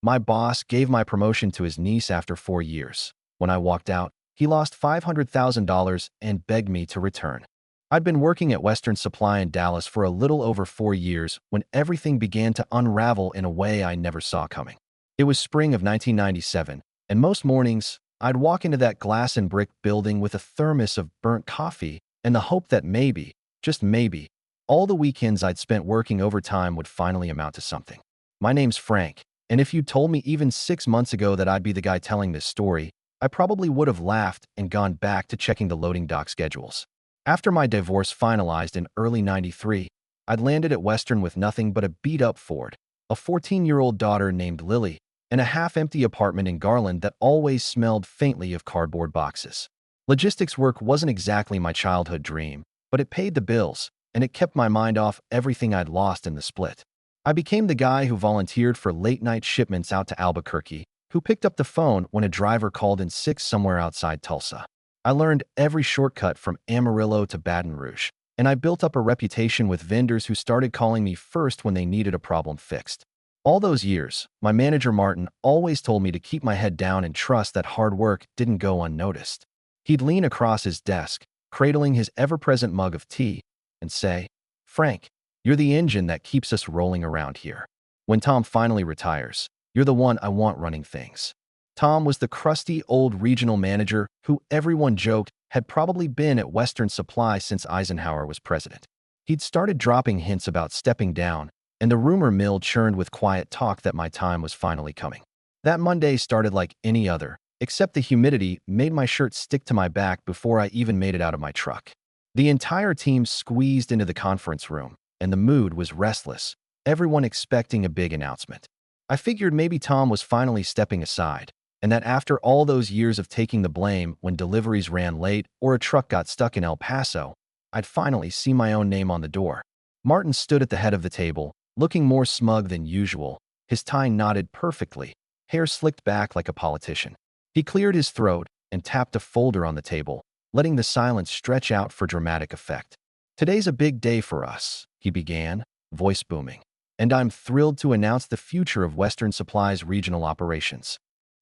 My boss gave my promotion to his niece after 4 years. When I walked out, he lost $500,000 and begged me to return. I'd been working at Western Supply in Dallas for a little over 4 years when everything began to unravel in a way I never saw coming. It was spring of 1997, and most mornings, I'd walk into that glass and brick building with a thermos of burnt coffee and the hope that maybe, just maybe, all the weekends I'd spent working overtime would finally amount to something. My name's Frank, and if you'd told me even 6 months ago that I'd be the guy telling this story, I probably would have laughed and gone back to checking the loading dock schedules. After my divorce finalized in early '93, I'd landed at Western with nothing but a beat-up Ford, a 14-year-old daughter named Lily, and a half-empty apartment in Garland that always smelled faintly of cardboard boxes. Logistics work wasn't exactly my childhood dream, but it paid the bills, and it kept my mind off everything I'd lost in the split. I became the guy who volunteered for late-night shipments out to Albuquerque, who picked up the phone when a driver called in sick somewhere outside Tulsa. I learned every shortcut from Amarillo to Baton Rouge, and I built up a reputation with vendors who started calling me first when they needed a problem fixed. All those years, my manager Martin always told me to keep my head down and trust that hard work didn't go unnoticed. He'd lean across his desk, cradling his ever-present mug of tea, and say, "Frank, you're the engine that keeps us rolling around here. When Tom finally retires, you're the one I want running things." Tom was the crusty old regional manager who everyone joked had probably been at Western Supply since Eisenhower was president. He'd started dropping hints about stepping down, and the rumor mill churned with quiet talk that my time was finally coming. That Monday started like any other, except the humidity made my shirt stick to my back before I even made it out of my truck. The entire team squeezed into the conference room, and the mood was restless, everyone expecting a big announcement. I figured maybe Tom was finally stepping aside, and that after all those years of taking the blame when deliveries ran late or a truck got stuck in El Paso, I'd finally see my own name on the door. Martin stood at the head of the table, looking more smug than usual, his tie knotted perfectly, hair slicked back like a politician. He cleared his throat and tapped a folder on the table, letting the silence stretch out for dramatic effect. "Today's a big day for us," he began, voice booming, "and I'm thrilled to announce the future of Western Supply's regional operations."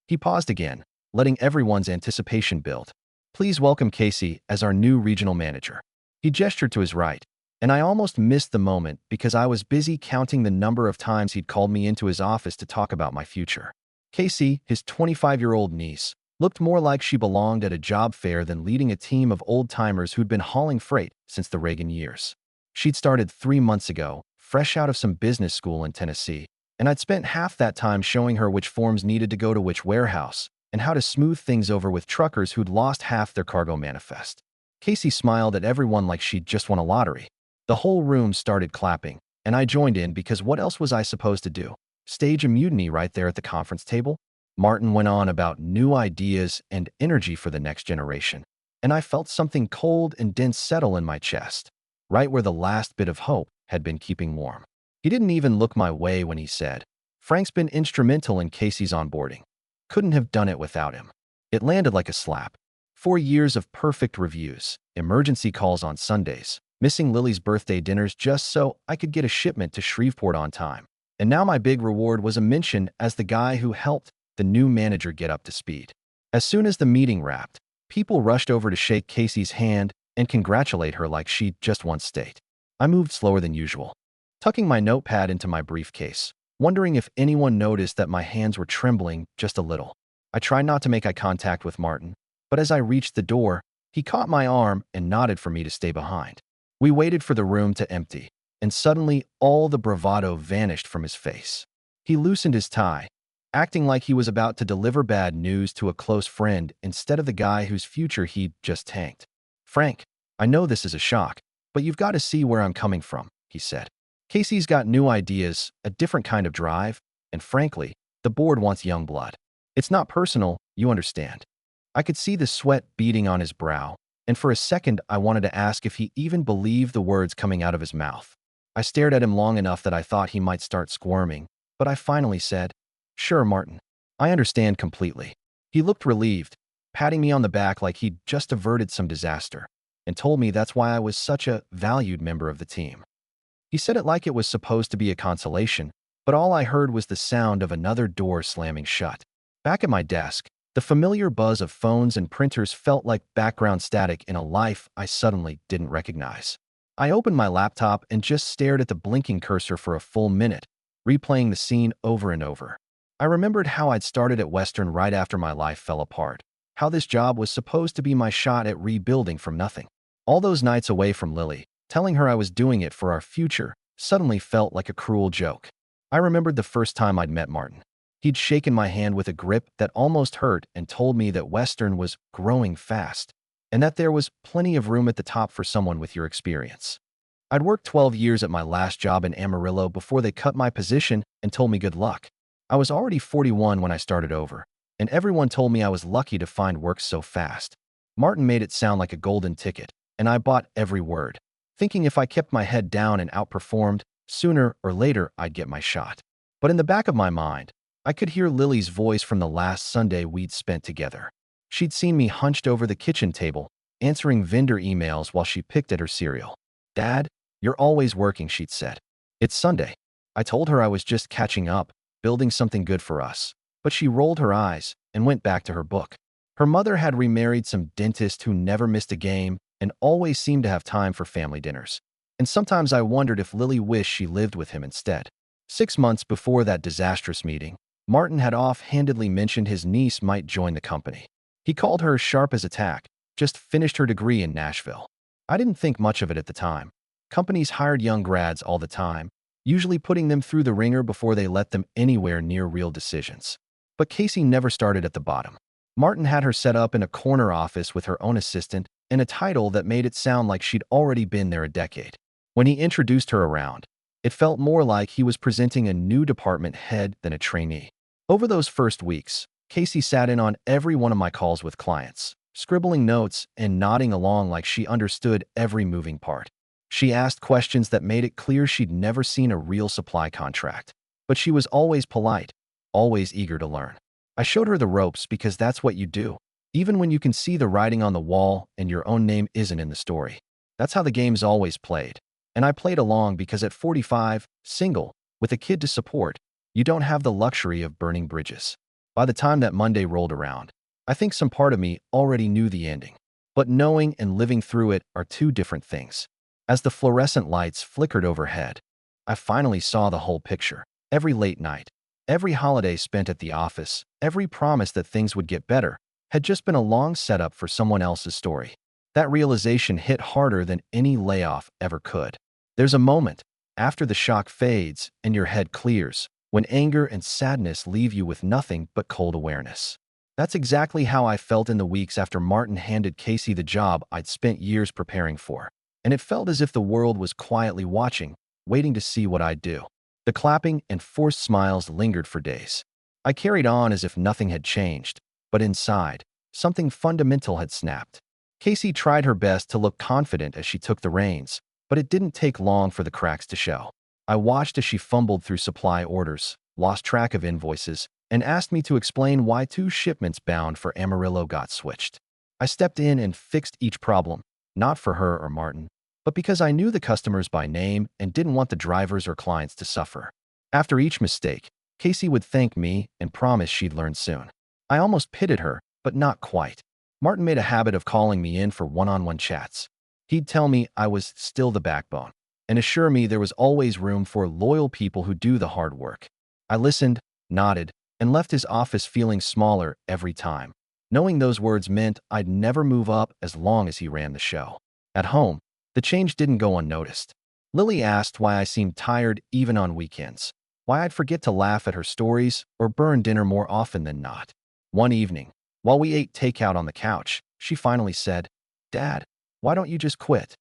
He paused again, letting everyone's anticipation build. "Please welcome Casey as our new regional manager." He gestured to his right, and I almost missed the moment because I was busy counting the number of times he'd called me into his office to talk about my future. Casey, his 25-year-old niece, looked more like she belonged at a job fair than leading a team of old-timers who'd been hauling freight since the Reagan years. She'd started 3 months ago, fresh out of some business school in Tennessee, and I'd spent half that time showing her which forms needed to go to which warehouse and how to smooth things over with truckers who'd lost half their cargo manifest. Casey smiled at everyone like she'd just won a lottery. The whole room started clapping, and I joined in because what else was I supposed to do? Stage a mutiny right there at the conference table? Martin went on about new ideas and energy for the next generation, and I felt something cold and dense settle in my chest, right where the last bit of hope had been keeping warm. He didn't even look my way when he said, "Frank's been instrumental in Casey's onboarding. Couldn't have done it without him." It landed like a slap. 4 years of perfect reviews, emergency calls on Sundays, missing Lily's birthday dinners just so I could get a shipment to Shreveport on time. And now my big reward was a mention as the guy who helped the new manager get up to speed. As soon as the meeting wrapped, people rushed over to shake Casey's hand and congratulate her like she'd just won state. I moved slower than usual, tucking my notepad into my briefcase, wondering if anyone noticed that my hands were trembling just a little. I tried not to make eye contact with Martin, but as I reached the door, he caught my arm and nodded for me to stay behind. We waited for the room to empty, and suddenly all the bravado vanished from his face. He loosened his tie, acting like he was about to deliver bad news to a close friend instead of the guy whose future he'd just tanked. "Frank, I know this is a shock, but you've got to see where I'm coming from," he said. "Casey's got new ideas, a different kind of drive, and frankly, the board wants young blood. It's not personal, you understand." I could see the sweat beading on his brow, and for a second I wanted to ask if he even believed the words coming out of his mouth. I stared at him long enough that I thought he might start squirming, but I finally said, "Sure, Martin. I understand completely." He looked relieved, patting me on the back like he'd just averted some disaster, and told me that's why I was such a valued member of the team. He said it like it was supposed to be a consolation, but all I heard was the sound of another door slamming shut. Back at my desk, the familiar buzz of phones and printers felt like background static in a life I suddenly didn't recognize. I opened my laptop and just stared at the blinking cursor for a full minute, replaying the scene over and over. I remembered how I'd started at Western right after my life fell apart, how this job was supposed to be my shot at rebuilding from nothing. All those nights away from Lily, telling her I was doing it for our future, suddenly felt like a cruel joke. I remembered the first time I'd met Martin. He'd shaken my hand with a grip that almost hurt and told me that Western was growing fast, and that there was plenty of room at the top for someone with your experience. I'd worked 12 years at my last job in Amarillo before they cut my position and told me good luck. I was already 41 when I started over, and everyone told me I was lucky to find work so fast. Martin made it sound like a golden ticket, and I bought every word, thinking if I kept my head down and outperformed, sooner or later I'd get my shot. But in the back of my mind, I could hear Lily's voice from the last Sunday we'd spent together. She'd seen me hunched over the kitchen table, answering vendor emails while she picked at her cereal. "Dad, you're always working," she'd said. "It's Sunday." I told her I was just catching up, building something good for us, but she rolled her eyes and went back to her book. Her mother had remarried some dentist who never missed a game and always seemed to have time for family dinners. And sometimes I wondered if Lily wished she lived with him instead. 6 months before that disastrous meeting, Martin had offhandedly mentioned his niece might join the company. He called her sharp as a tack, just finished her degree in Nashville. I didn't think much of it at the time. Companies hired young grads all the time, usually putting them through the ringer before they let them anywhere near real decisions. But Casey never started at the bottom. Martin had her set up in a corner office with her own assistant and a title that made it sound like she'd already been there a decade. When he introduced her around, it felt more like he was presenting a new department head than a trainee. Over those first weeks, Casey sat in on every one of my calls with clients, scribbling notes and nodding along like she understood every moving part. She asked questions that made it clear she'd never seen a real supply contract, but she was always polite, always eager to learn. I showed her the ropes because that's what you do, even when you can see the writing on the wall and your own name isn't in the story. That's how the game's always played. And I played along because at 45, single, with a kid to support, you don't have the luxury of burning bridges. By the time that Monday rolled around, I think some part of me already knew the ending. But knowing and living through it are two different things. As the fluorescent lights flickered overhead, I finally saw the whole picture. Every late night, every holiday spent at the office, every promise that things would get better, had just been a long setup for someone else's story. That realization hit harder than any layoff ever could. There's a moment, after the shock fades and your head clears, when anger and sadness leave you with nothing but cold awareness. That's exactly how I felt in the weeks after Martin handed Casey the job I'd spent years preparing for. And it felt as if the world was quietly watching, waiting to see what I'd do. The clapping and forced smiles lingered for days. I carried on as if nothing had changed, but inside, something fundamental had snapped. Casey tried her best to look confident as she took the reins, but it didn't take long for the cracks to show. I watched as she fumbled through supply orders, lost track of invoices, and asked me to explain why 2 shipments bound for Amarillo got switched. I stepped in and fixed each problem, not for her or Martin, but because I knew the customers by name and didn't want the drivers or clients to suffer. After each mistake, Casey would thank me and promise she'd learn soon. I almost pitied her, but not quite. Martin made a habit of calling me in for one-on-one chats. He'd tell me I was still the backbone and assure me there was always room for loyal people who do the hard work. I listened, nodded, and left his office feeling smaller every time, knowing those words meant I'd never move up as long as he ran the show. At home, the change didn't go unnoticed. Lily asked why I seemed tired even on weekends, why I'd forget to laugh at her stories or burn dinner more often than not. One evening, while we ate takeout on the couch, she finally said, "Dad, why don't you just quit?"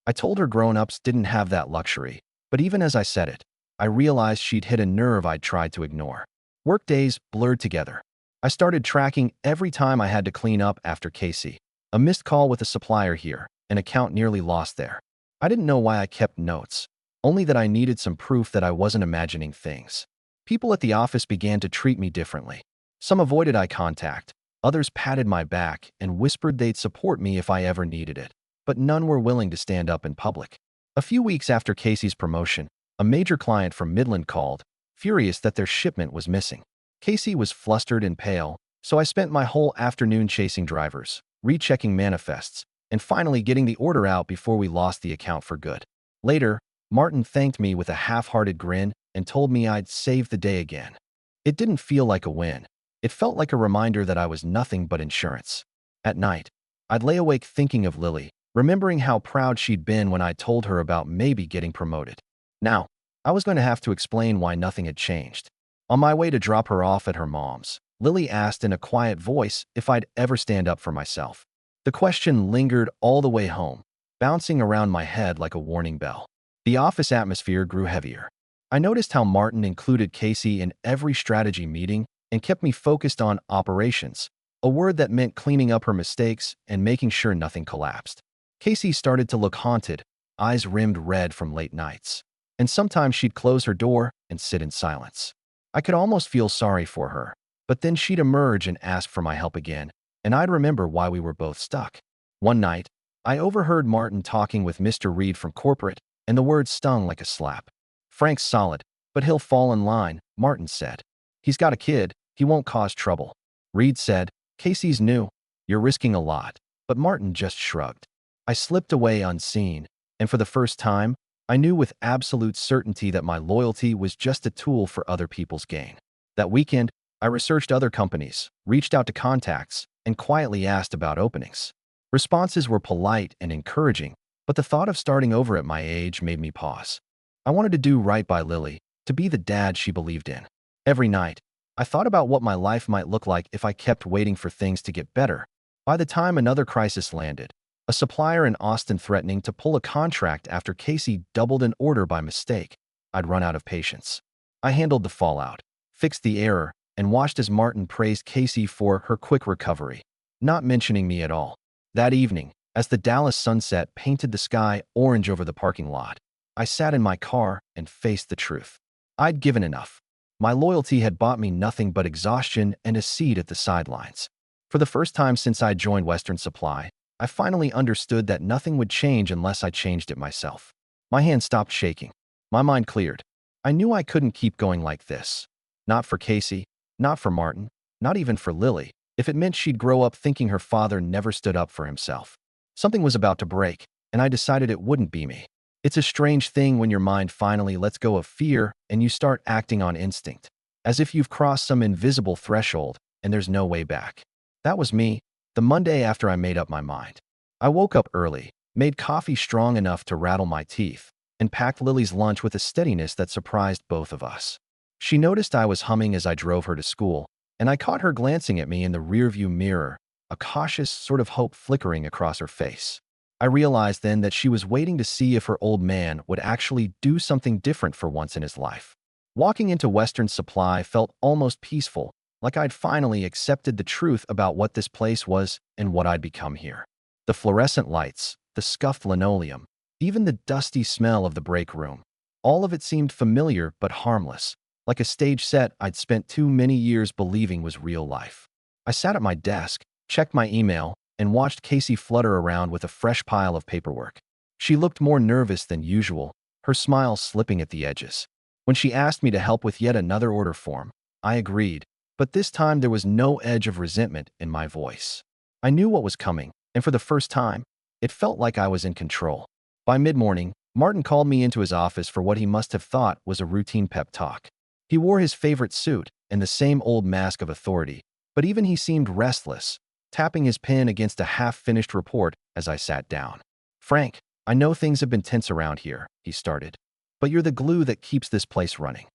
I told her grown-ups didn't have that luxury, but even as I said it, I realized she'd hit a nerve I'd tried to ignore. Work days blurred together. I started tracking every time I had to clean up after Casey. A missed call with a supplier here, an account nearly lost there. I didn't know why I kept notes, only that I needed some proof that I wasn't imagining things. People at the office began to treat me differently. Some avoided eye contact, others patted my back and whispered they'd support me if I ever needed it, but none were willing to stand up in public. A few weeks after Casey's promotion, a major client from Midland called, furious that their shipment was missing. Casey was flustered and pale, so I spent my whole afternoon chasing drivers, rechecking manifests, and finally getting the order out before we lost the account for good. Later, Martin thanked me with a half-hearted grin and told me I'd saved the day again. It didn't feel like a win. It felt like a reminder that I was nothing but insurance. At night, I'd lay awake thinking of Lily, remembering how proud she'd been when I told her about maybe getting promoted. Now, I was going to have to explain why nothing had changed. On my way to drop her off at her mom's, Lily asked in a quiet voice if I'd ever stand up for myself. The question lingered all the way home, bouncing around my head like a warning bell. The office atmosphere grew heavier. I noticed how Martin included Casey in every strategy meeting and kept me focused on operations, a word that meant cleaning up her mistakes and making sure nothing collapsed. Casey started to look haunted, eyes rimmed red from late nights. And sometimes she'd close her door and sit in silence. I could almost feel sorry for her, but then she'd emerge and ask for my help again, and I'd remember why we were both stuck. One night, I overheard Martin talking with Mr. Reed from corporate, and the words stung like a slap. "Frank's solid, but he'll fall in line," Martin said. "He's got a kid, he won't cause trouble." Reed said, "Casey's new. You're risking a lot." But Martin just shrugged. I slipped away unseen, and for the first time, I knew with absolute certainty that my loyalty was just a tool for other people's gain. That weekend, I researched other companies, reached out to contacts, and quietly asked about openings. Responses were polite and encouraging, but the thought of starting over at my age made me pause. I wanted to do right by Lily, to be the dad she believed in. Every night, I thought about what my life might look like if I kept waiting for things to get better. By the time another crisis landed, a supplier in Austin threatening to pull a contract after Casey doubled an order by mistake, I'd run out of patience. I handled the fallout, fixed the error, and watched as Martin praised Casey for her quick recovery, not mentioning me at all. That evening, as the Dallas sunset painted the sky orange over the parking lot, I sat in my car and faced the truth. I'd given enough. My loyalty had bought me nothing but exhaustion and a seat at the sidelines. For the first time since I joined Western Supply, I finally understood that nothing would change unless I changed it myself. My hand stopped shaking. My mind cleared. I knew I couldn't keep going like this. Not for Casey, not for Martin, not even for Lily, if it meant she'd grow up thinking her father never stood up for himself. Something was about to break, and I decided it wouldn't be me. It's a strange thing when your mind finally lets go of fear and you start acting on instinct, as if you've crossed some invisible threshold and there's no way back. That was me, the Monday after I made up my mind. I woke up early, made coffee strong enough to rattle my teeth, and packed Lily's lunch with a steadiness that surprised both of us. She noticed I was humming as I drove her to school, and I caught her glancing at me in the rearview mirror, a cautious sort of hope flickering across her face. I realized then that she was waiting to see if her old man would actually do something different for once in his life. Walking into Western Supply felt almost peaceful, like I'd finally accepted the truth about what this place was and what I'd become here. The fluorescent lights, the scuffed linoleum, even the dusty smell of the break room. All of it seemed familiar but harmless, like a stage set I'd spent too many years believing was real life. I sat at my desk, checked my email, and watched Casey flutter around with a fresh pile of paperwork. She looked more nervous than usual, her smile slipping at the edges. When she asked me to help with yet another order form, I agreed, but this time there was no edge of resentment in my voice. I knew what was coming, and for the first time, it felt like I was in control. By mid-morning, Martin called me into his office for what he must have thought was a routine pep talk. He wore his favorite suit and the same old mask of authority, but even he seemed restless, tapping his pen against a half-finished report as I sat down. "Frank, I know things have been tense around here," he started, "but you're the glue that keeps this place running."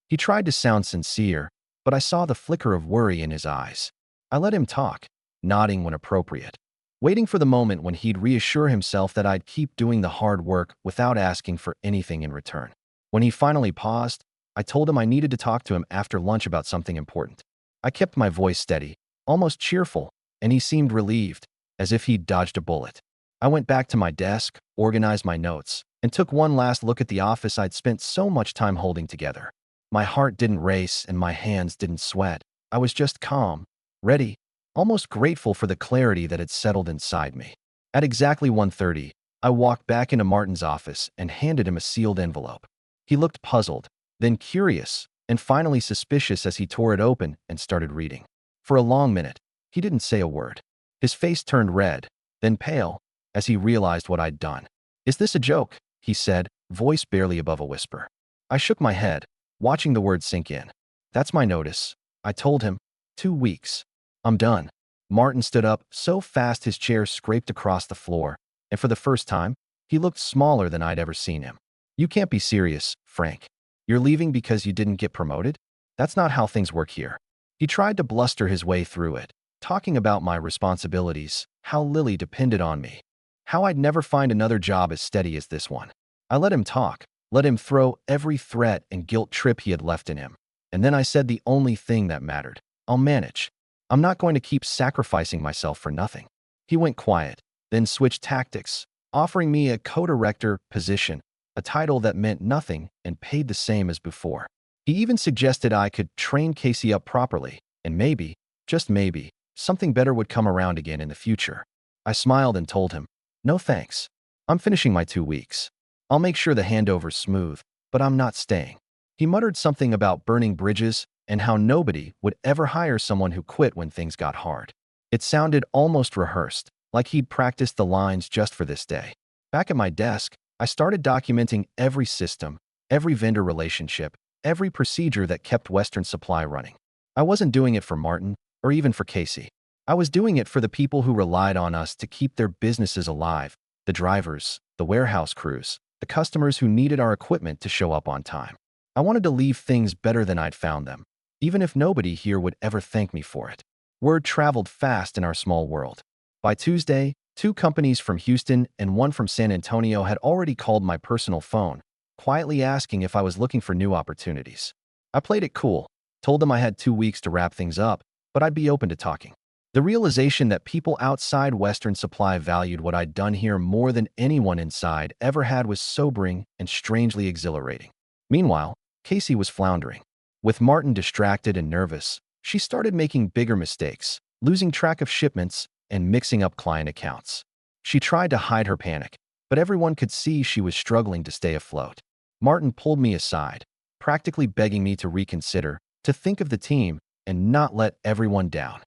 He tried to sound sincere, but I saw the flicker of worry in his eyes. I let him talk, nodding when appropriate, waiting for the moment when he'd reassure himself that I'd keep doing the hard work without asking for anything in return. When he finally paused, I told him I needed to talk to him after lunch about something important. I kept my voice steady, almost cheerful, and he seemed relieved, as if he'd dodged a bullet. I went back to my desk, organized my notes, and took one last look at the office I'd spent so much time holding together. My heart didn't race and my hands didn't sweat. I was just calm, ready, almost grateful for the clarity that had settled inside me. At exactly 1:30, I walked back into Martin's office and handed him a sealed envelope. He looked puzzled, then curious, and finally suspicious as he tore it open and started reading. For a long minute, he didn't say a word. His face turned red, then pale, as he realized what I'd done. "Is this a joke?" he said, voice barely above a whisper. I shook my head, watching the words sink in. "That's my notice," I told him. 2 weeks. I'm done." Martin stood up so fast his chair scraped across the floor, and for the first time, he looked smaller than I'd ever seen him. "You can't be serious, Frank. You're leaving because you didn't get promoted? That's not how things work here." He tried to bluster his way through it, talking about my responsibilities, how Lily depended on me, how I'd never find another job as steady as this one. I let him talk, let him throw every threat and guilt trip he had left in him. And then I said the only thing that mattered: "I'll manage. I'm not going to keep sacrificing myself for nothing." He went quiet, then switched tactics, offering me a co-director position, a title that meant nothing and paid the same as before. He even suggested I could train Casey up properly, and maybe, just maybe, something better would come around again in the future. I smiled and told him, "No thanks. I'm finishing my 2 weeks. I'll make sure the handover's smooth, but I'm not staying." He muttered something about burning bridges and how nobody would ever hire someone who quit when things got hard. It sounded almost rehearsed, like he'd practiced the lines just for this day. Back at my desk, I started documenting every system, every vendor relationship, every procedure that kept Western Supply running. I wasn't doing it for Martin or even for Casey. I was doing it for the people who relied on us to keep their businesses alive: the drivers, the warehouse crews, the customers who needed our equipment to show up on time. I wanted to leave things better than I'd found them, even if nobody here would ever thank me for it. Word traveled fast in our small world. By Tuesday, 2 companies from Houston and 1 from San Antonio had already called my personal phone, quietly asking if I was looking for new opportunities. I played it cool, told them I had 2 weeks to wrap things up, but I'd be open to talking. The realization that people outside Western Supply valued what I'd done here more than anyone inside ever had was sobering and strangely exhilarating. Meanwhile, Casey was floundering. With Martin distracted and nervous, she started making bigger mistakes, losing track of shipments and mixing up client accounts. She tried to hide her panic, but everyone could see she was struggling to stay afloat. Martin pulled me aside, practically begging me to reconsider, to think of the team, and not let everyone down.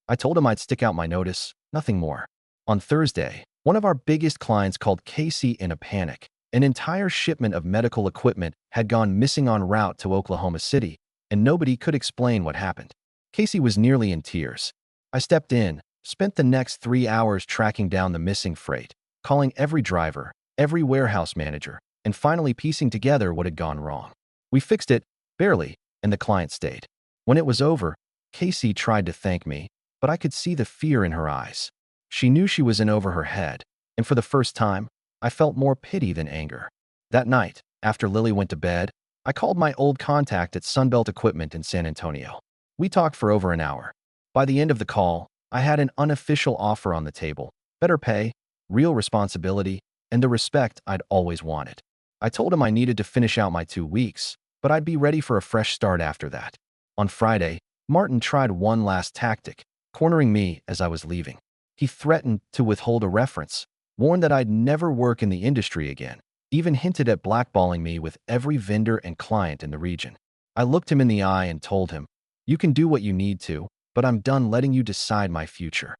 I told him I'd stick out my notice, nothing more. On Thursday, one of our biggest clients called Casey in a panic. An entire shipment of medical equipment had gone missing en route to Oklahoma City, and nobody could explain what happened. Casey was nearly in tears. I stepped in, spent the next 3 hours tracking down the missing freight, calling every driver, every warehouse manager, and finally piecing together what had gone wrong. We fixed it, barely, and the client stayed. When it was over, Casey tried to thank me, but I could see the fear in her eyes. She knew she was in over her head, and for the first time, I felt more pity than anger. That night, after Lily went to bed, I called my old contact at Sunbelt Equipment in San Antonio. We talked for over an hour. By the end of the call, I had an unofficial offer on the table: better pay, real responsibility, and the respect I'd always wanted. I told him I needed to finish out my 2 weeks, but I'd be ready for a fresh start after that. On Friday, Martin tried one last tactic, cornering me as I was leaving. He threatened to withhold a reference, warned that I'd never work in the industry again, even hinted at blackballing me with every vendor and client in the region. I looked him in the eye and told him, "You can do what you need to, but I'm done letting you decide my future."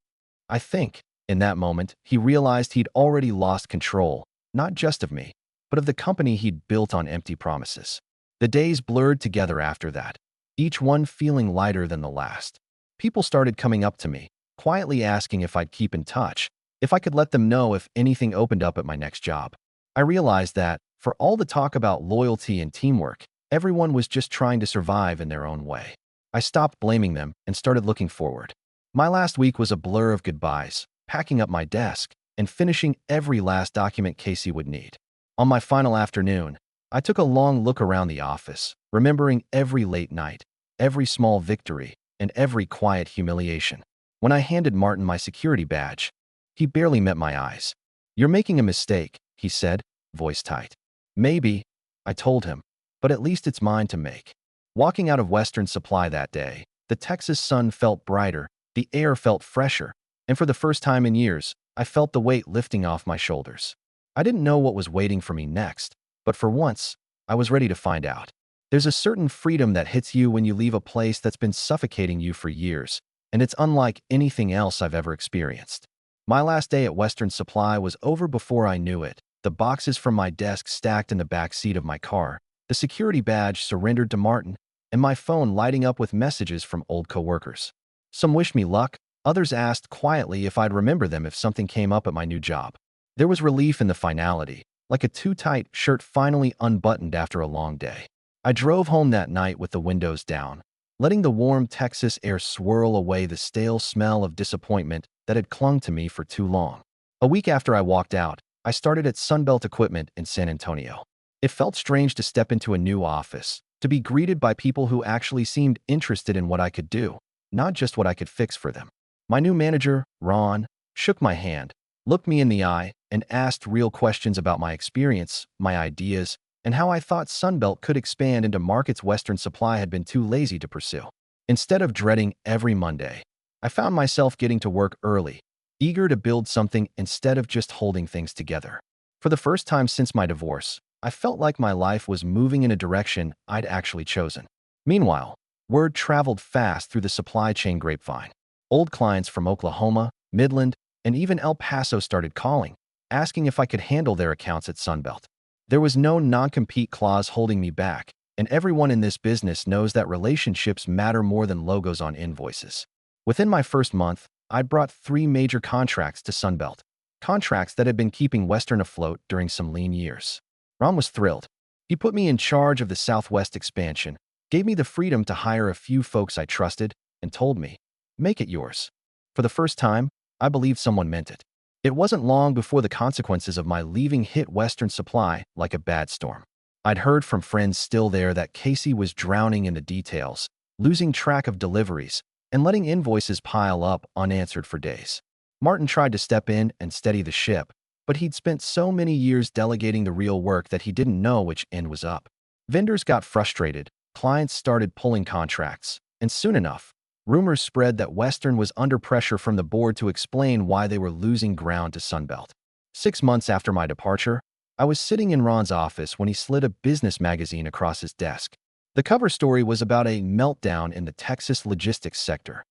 I think, in that moment, he realized he'd already lost control, not just of me, but of the company he'd built on empty promises. The days blurred together after that, each one feeling lighter than the last. People started coming up to me, quietly asking if I'd keep in touch, if I could let them know if anything opened up at my next job. I realized that, for all the talk about loyalty and teamwork, everyone was just trying to survive in their own way. I stopped blaming them and started looking forward. My last week was a blur of goodbyes, packing up my desk, and finishing every last document Casey would need. On my final afternoon, I took a long look around the office, remembering every late night, every small victory, and every quiet humiliation. When I handed Martin my security badge, he barely met my eyes. "You're making a mistake," he said, voice tight. "Maybe," I told him, "but at least it's mine to make." Walking out of Western Supply that day, the Texas sun felt brighter, the air felt fresher, and for the first time in years, I felt the weight lifting off my shoulders. I didn't know what was waiting for me next, but for once, I was ready to find out. There's a certain freedom that hits you when you leave a place that's been suffocating you for years, and it's unlike anything else I've ever experienced. My last day at Western Supply was over before I knew it. The boxes from my desk stacked in the back seat of my car, the security badge surrendered to Martin, and my phone lighting up with messages from old coworkers. Some wished me luck, others asked quietly if I'd remember them if something came up at my new job. There was relief in the finality, like a too-tight shirt finally unbuttoned after a long day. I drove home that night with the windows down, letting the warm Texas air swirl away the stale smell of disappointment that had clung to me for too long. A week after I walked out, I started at Sunbelt Equipment in San Antonio. It felt strange to step into a new office, to be greeted by people who actually seemed interested in what I could do, not just what I could fix for them. My new manager, Ron, shook my hand, looked me in the eye, and asked real questions about my experience, my ideas, and how I thought Sunbelt could expand into markets Western Supply had been too lazy to pursue. Instead of dreading every Monday, I found myself getting to work early, eager to build something instead of just holding things together. For the first time since my divorce, I felt like my life was moving in a direction I'd actually chosen. Meanwhile, word traveled fast through the supply chain grapevine. Old clients from Oklahoma, Midland, and even El Paso started calling, asking if I could handle their accounts at Sunbelt. There was no non-compete clause holding me back, and everyone in this business knows that relationships matter more than logos on invoices. Within my first month, I brought 3 major contracts to Sunbelt, contracts that had been keeping Western afloat during some lean years. Ron was thrilled. He put me in charge of the Southwest expansion, gave me the freedom to hire a few folks I trusted, and told me, "Make it yours." For the first time, I believed someone meant it. It wasn't long before the consequences of my leaving hit Western Supply like a bad storm. I'd heard from friends still there that Casey was drowning in the details, losing track of deliveries, and letting invoices pile up unanswered for days. Martin tried to step in and steady the ship, but he'd spent so many years delegating the real work that he didn't know which end was up. Vendors got frustrated, clients started pulling contracts, and soon enough, rumors spread that Western was under pressure from the board to explain why they were losing ground to Sunbelt. 6 months after my departure, I was sitting in Ron's office when he slid a business magazine across his desk. The cover story was about a meltdown in the Texas logistics sector.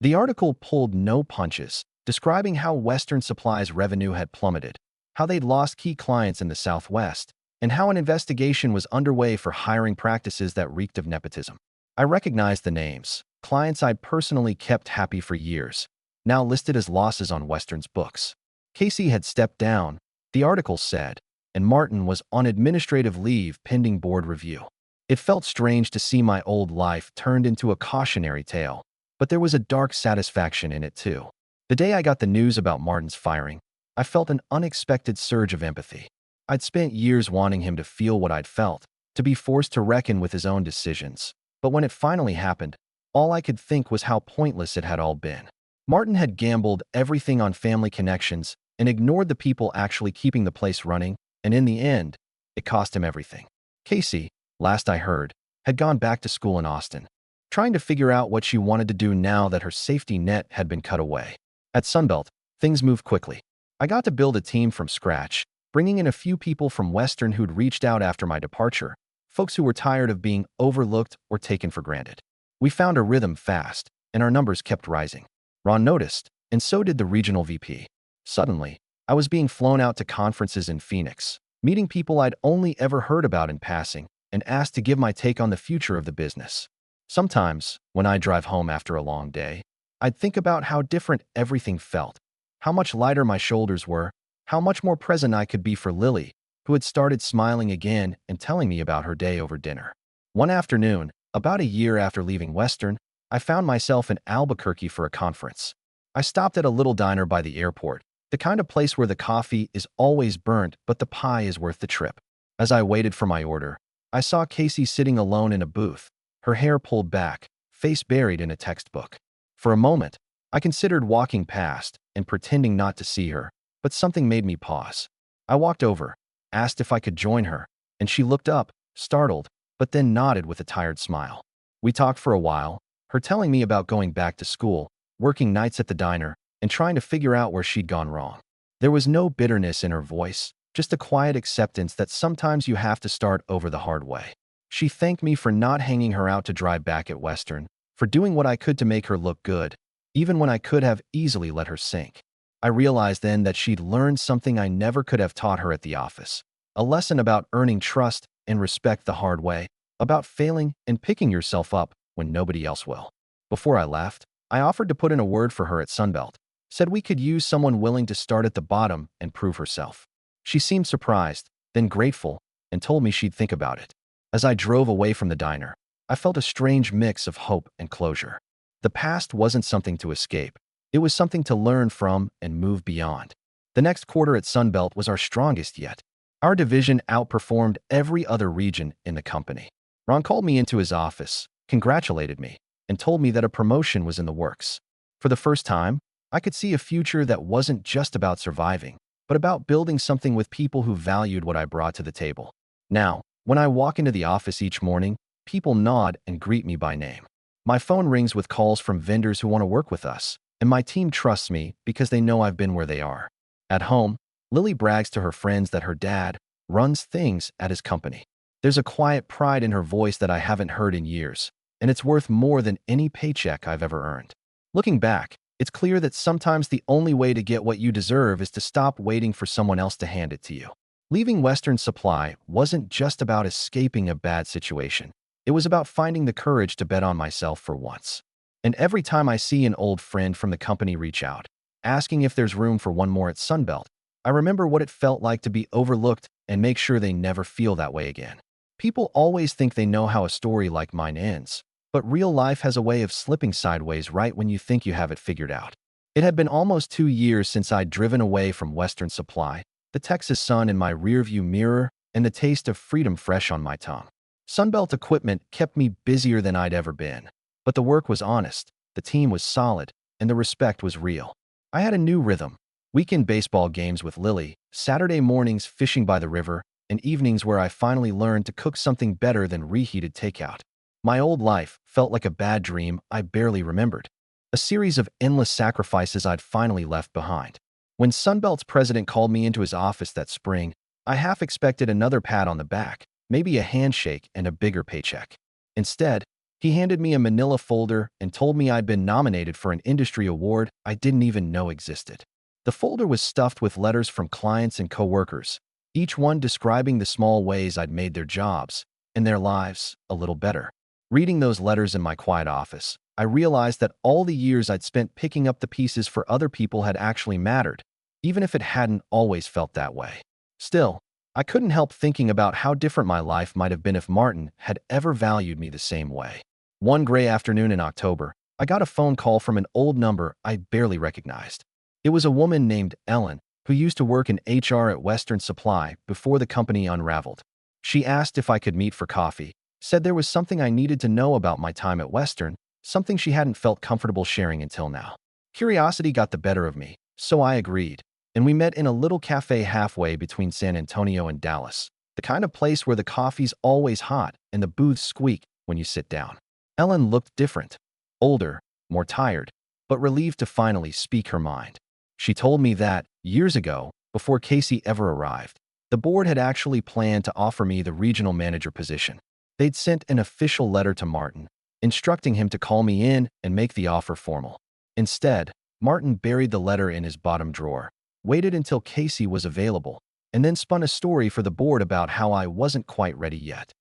The article pulled no punches, describing how Western Supply's revenue had plummeted, how they'd lost key clients in the Southwest, and how an investigation was underway for hiring practices that reeked of nepotism. I recognized the names, clients I'd personally kept happy for years, now listed as losses on Western's books. Casey had stepped down, the article said, and Martin was on administrative leave pending board review. It felt strange to see my old life turned into a cautionary tale, but there was a dark satisfaction in it too. The day I got the news about Martin's firing, I felt an unexpected surge of empathy. I'd spent years wanting him to feel what I'd felt, to be forced to reckon with his own decisions. But when it finally happened, all I could think was how pointless it had all been. Martin had gambled everything on family connections and ignored the people actually keeping the place running, and in the end, it cost him everything. Casey, last I heard, had gone back to school in Austin, trying to figure out what she wanted to do now that her safety net had been cut away. At Sunbelt, things moved quickly. I got to build a team from scratch, bringing in a few people from Western who'd reached out after my departure, folks who were tired of being overlooked or taken for granted. We found a rhythm fast, and our numbers kept rising. Ron noticed, and so did the regional VP. Suddenly, I was being flown out to conferences in Phoenix, meeting people I'd only ever heard about in passing, and asked to give my take on the future of the business. Sometimes, when I drive home after a long day, I'd think about how different everything felt, how much lighter my shoulders were, how much more present I could be for Lily, who had started smiling again and telling me about her day over dinner. One afternoon, about a year after leaving Western, I found myself in Albuquerque for a conference. I stopped at a little diner by the airport, the kind of place where the coffee is always burnt but the pie is worth the trip. As I waited for my order, I saw Casey sitting alone in a booth, her hair pulled back, face buried in a textbook. For a moment, I considered walking past and pretending not to see her, but something made me pause. I walked over, asked if I could join her, and she looked up, startled, but then nodded with a tired smile. We talked for a while, her telling me about going back to school, working nights at the diner, and trying to figure out where she'd gone wrong. There was no bitterness in her voice, just a quiet acceptance that sometimes you have to start over the hard way. She thanked me for not hanging her out to dry back at Western, for doing what I could to make her look good, even when I could have easily let her sink. I realized then that she'd learned something I never could have taught her at the office. A lesson about earning trust and respect the hard way, about failing and picking yourself up when nobody else will. Before I left, I offered to put in a word for her at Sunbelt, said we could use someone willing to start at the bottom and prove herself. She seemed surprised, then grateful, and told me she'd think about it. As I drove away from the diner, I felt a strange mix of hope and closure. The past wasn't something to escape. It was something to learn from and move beyond. The next quarter at Sunbelt was our strongest yet. Our division outperformed every other region in the company. Ron called me into his office, congratulated me, and told me that a promotion was in the works. For the first time, I could see a future that wasn't just about surviving, but about building something with people who valued what I brought to the table. Now, when I walk into the office each morning, people nod and greet me by name. My phone rings with calls from vendors who want to work with us, and my team trusts me because they know I've been where they are. At home, Lily brags to her friends that her dad runs things at his company. There's a quiet pride in her voice that I haven't heard in years, and it's worth more than any paycheck I've ever earned. Looking back, it's clear that sometimes the only way to get what you deserve is to stop waiting for someone else to hand it to you. Leaving Western Supply wasn't just about escaping a bad situation. It was about finding the courage to bet on myself for once. And every time I see an old friend from the company reach out, asking if there's room for one more at Sunbelt, I remember what it felt like to be overlooked and make sure they never feel that way again. People always think they know how a story like mine ends, but real life has a way of slipping sideways right when you think you have it figured out. It had been almost 2 years since I'd driven away from Western Supply, the Texas sun in my rearview mirror, and the taste of freedom fresh on my tongue. Sunbelt equipment kept me busier than I'd ever been, but the work was honest, the team was solid, and the respect was real. I had a new rhythm: weekend baseball games with Lily, Saturday mornings fishing by the river, and evenings where I finally learned to cook something better than reheated takeout. My old life felt like a bad dream I barely remembered, a series of endless sacrifices I'd finally left behind. When Sunbelt's president called me into his office that spring, I half expected another pat on the back, maybe a handshake and a bigger paycheck. Instead, he handed me a manila folder and told me I'd been nominated for an industry award I didn't even know existed. The folder was stuffed with letters from clients and coworkers, each one describing the small ways I'd made their jobs and their lives a little better. Reading those letters in my quiet office, I realized that all the years I'd spent picking up the pieces for other people had actually mattered, even if it hadn't always felt that way. Still, I couldn't help thinking about how different my life might have been if Martin had ever valued me the same way. One gray afternoon in October, I got a phone call from an old number I barely recognized. It was a woman named Ellen, who used to work in HR at Western Supply before the company unraveled. She asked if I could meet for coffee, said there was something I needed to know about my time at Western, something she hadn't felt comfortable sharing until now. Curiosity got the better of me, so I agreed, and we met in a little cafe halfway between San Antonio and Dallas, the kind of place where the coffee's always hot and the booths squeak when you sit down. Ellen looked different, older, more tired, but relieved to finally speak her mind. She told me that, years ago, before Casey ever arrived, the board had actually planned to offer me the regional manager position. They'd sent an official letter to Martin, instructing him to call me in and make the offer formal. Instead, Martin buried the letter in his bottom drawer, waited until Casey was available, and then spun a story for the board about how I wasn't quite ready yet.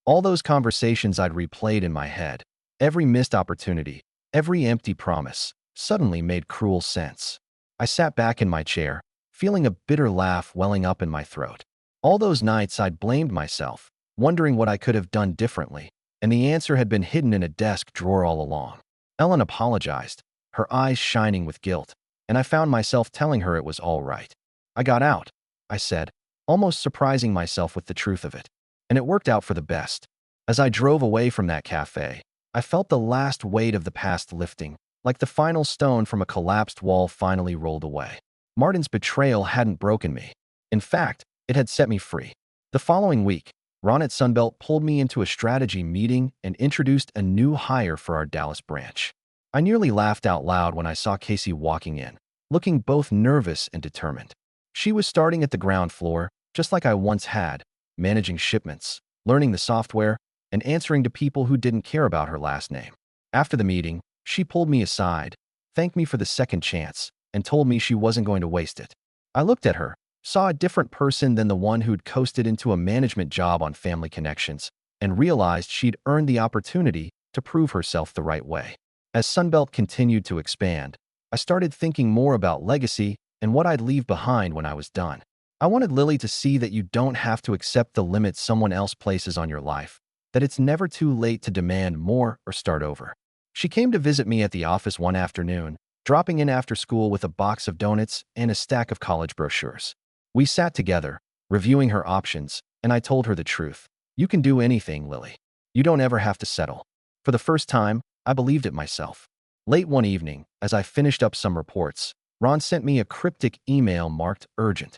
All those conversations I'd replayed in my head, every missed opportunity, every empty promise, suddenly made cruel sense. I sat back in my chair, feeling a bitter laugh welling up in my throat. All those nights I'd blamed myself, wondering what I could have done differently, and the answer had been hidden in a desk drawer all along. Ellen apologized, her eyes shining with guilt, and I found myself telling her it was all right. I got out, I said, almost surprising myself with the truth of it. And it worked out for the best. As I drove away from that cafe, I felt the last weight of the past lifting, like the final stone from a collapsed wall finally rolled away. Martin's betrayal hadn't broken me. In fact, it had set me free. The following week, Ron at Sunbelt pulled me into a strategy meeting and introduced a new hire for our Dallas branch. I nearly laughed out loud when I saw Casey walking in, looking both nervous and determined. She was starting at the ground floor, just like I once had, managing shipments, learning the software, and answering to people who didn't care about her last name. After the meeting, she pulled me aside, thanked me for the second chance, and told me she wasn't going to waste it. I looked at her, saw a different person than the one who'd coasted into a management job on Family Connections, and realized she'd earned the opportunity to prove herself the right way. As Sunbelt continued to expand, I started thinking more about legacy and what I'd leave behind when I was done. I wanted Lily to see that you don't have to accept the limits someone else places on your life, that it's never too late to demand more or start over. She came to visit me at the office one afternoon, dropping in after school with a box of donuts and a stack of college brochures. We sat together, reviewing her options, and I told her the truth. You can do anything, Lily. You don't ever have to settle. For the first time, I believed it myself. Late one evening, as I finished up some reports, Ron sent me a cryptic email marked urgent.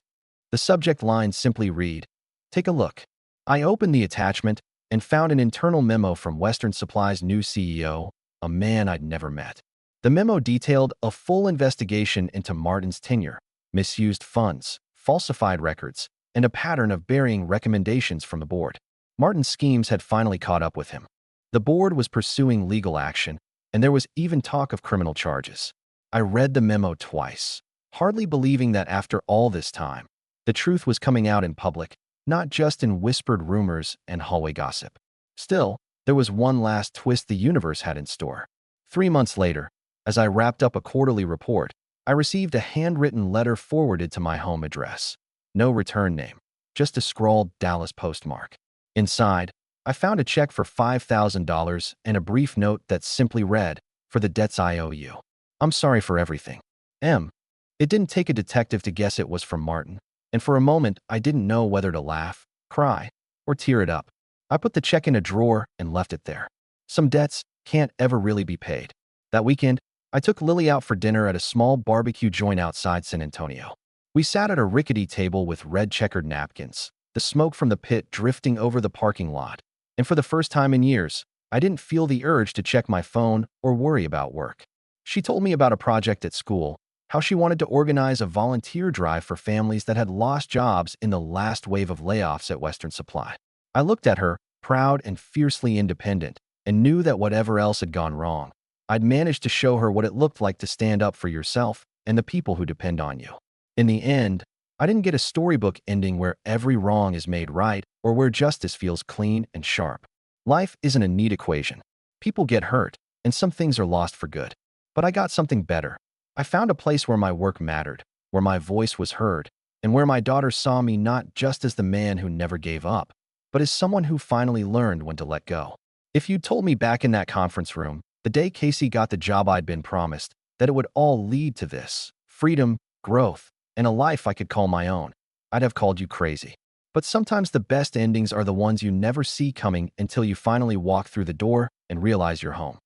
The subject line simply read, "Take a look." I opened the attachment and found an internal memo from Western Supply's new CEO, a man I'd never met. The memo detailed a full investigation into Martin's tenure, misused funds, falsified records, and a pattern of burying recommendations from the board. Martin's schemes had finally caught up with him. The board was pursuing legal action, and there was even talk of criminal charges. I read the memo twice, hardly believing that after all this time, the truth was coming out in public, not just in whispered rumors and hallway gossip. Still, there was one last twist the universe had in store. 3 months later, as I wrapped up a quarterly report, I received a handwritten letter forwarded to my home address. No return name, just a scrawled Dallas postmark. Inside, I found a check for $5,000 and a brief note that simply read, "For the debts I owe you. I'm sorry for everything. M." It didn't take a detective to guess it was from Martin, and for a moment I didn't know whether to laugh, cry, or tear it up. I put the check in a drawer and left it there. Some debts can't ever really be paid. That weekend, I took Lily out for dinner at a small barbecue joint outside San Antonio. We sat at a rickety table with red checkered napkins, the smoke from the pit drifting over the parking lot. And for the first time in years, I didn't feel the urge to check my phone or worry about work. She told me about a project at school, how she wanted to organize a volunteer drive for families that had lost jobs in the last wave of layoffs at Western Supply. I looked at her, proud and fiercely independent, and knew that whatever else had gone wrong, I'd managed to show her what it looked like to stand up for yourself and the people who depend on you. In the end, I didn't get a storybook ending where every wrong is made right or where justice feels clean and sharp. Life isn't a neat equation. People get hurt, and some things are lost for good. But I got something better. I found a place where my work mattered, where my voice was heard, and where my daughter saw me not just as the man who never gave up, but as someone who finally learned when to let go. If you'd told me back in that conference room, the day Casey got the job I'd been promised, that it would all lead to this, freedom, growth, and a life I could call my own, I'd have called you crazy. But sometimes the best endings are the ones you never see coming until you finally walk through the door and realize you're home.